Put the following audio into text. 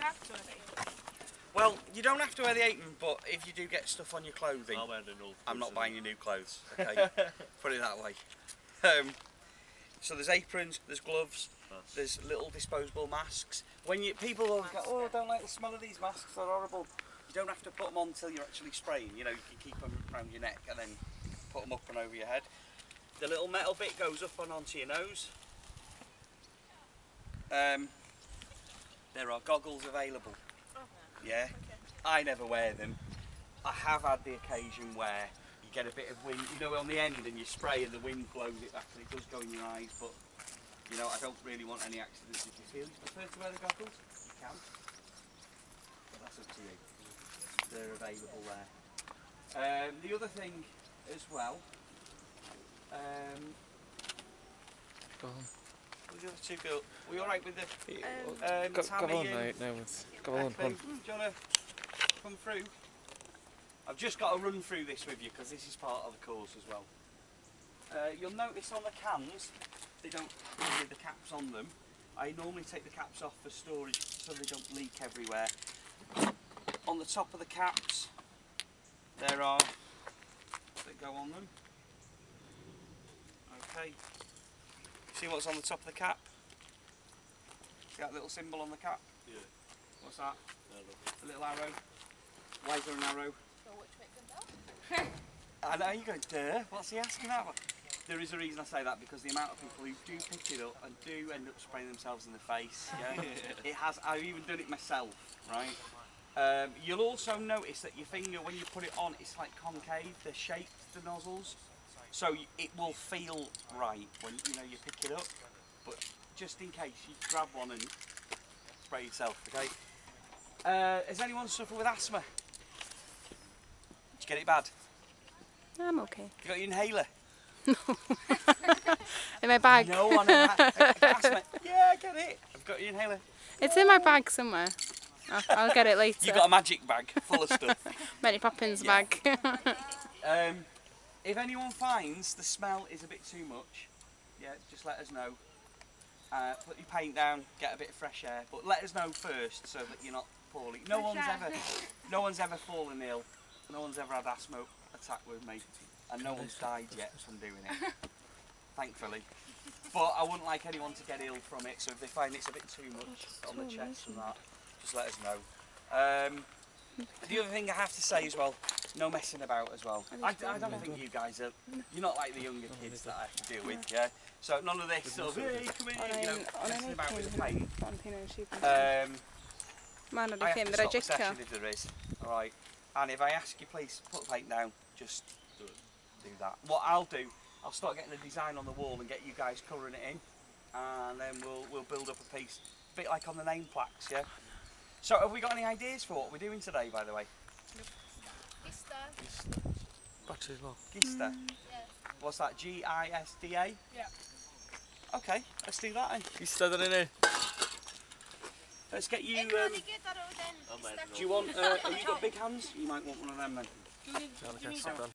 have to wear the apron? Well, you don't have to wear the apron, but if you do get stuff on your clothing, I'm not buying you new clothes. Okay, put it that way. So there's aprons, there's gloves, there's little disposable masks. When people always go, oh, I don't like the smell of these masks, they're horrible. You don't have to put them on until you're actually spraying. You know, you can keep them around your neck and then put them up and over your head. The little metal bit goes up and onto your nose. There are goggles available. Yeah, I never wear them. I have had the occasion where you get a bit of wind, you know, on the end, and you spray and the wind blows it back and it does go in your eyes, but you know, I don't really want any accidents. If you feel you prefer to wear the goggles, you can. But that's up to you. They're available there. The other thing as well, Go on. the other two girls, were you alright with the Go on, mate. No, go on. Do you want to come through? I've just got to run through this with you because this is part of the course as well. You'll notice on the cans, they don't have the caps on them. I normally take the caps off for storage so they don't leak everywhere. On the top of the caps, there are that go on them. Okay. See what's on the top of the cap? See that little symbol on the cap? Yeah. What's that? A little arrow. Why is there an arrow? So which way comes out? I know you're going, duh, what's he asking that one? There is a reason I say that, because the amount of people who do pick it up and do end up spraying themselves in the face. Yeah? It has, I've even done it myself, right? You'll also notice that your finger, when you put it on, it's like concave, they're shaped, the nozzles. So it will feel right when you pick it up, but just in case, you grab one and spray yourself, okay? Has anyone suffered with asthma? Did you get it bad? I'm okay. You got your inhaler? In my bag. No one asthma. Yeah, I get it. I've got your inhaler. It's in my bag somewhere. I'll get it later. You got a magic bag full of stuff. Mary Poppins bag. If anyone finds the smell is a bit too much, yeah, just let us know. Put your paint down, get a bit of fresh air, but let us know first so that you're not poorly. No one's ever fallen ill. No one's ever had asthma attack with me, and no one's died yet from doing it, thankfully. But I wouldn't like anyone to get ill from it, so if they find it's a bit too much on the chest and that, just let us know. The other thing I have to say as well, no messing about as well. I don't think you guys are, you're not like the younger kids that I have to deal with, yeah? So none of this sort of, hey, come here, messing about with the paint. I have to stop the session if there is, alright? And if I ask you please put the paint down, just do that. What I'll do, I'll start getting a design on the wall and get you guys colouring it in, and then we'll build up a piece, a bit like on the name plaques, yeah? So have we got any ideas for what we're doing today, by the way? Gista. Battery low. Gista? Yeah. What's that, G-I-S-D-A? Yeah. Okay, let's do that then. Gista then innit? Let's get you, Do do you want, have you got big hands? You might want one of them then. Ja, det kanske är bra.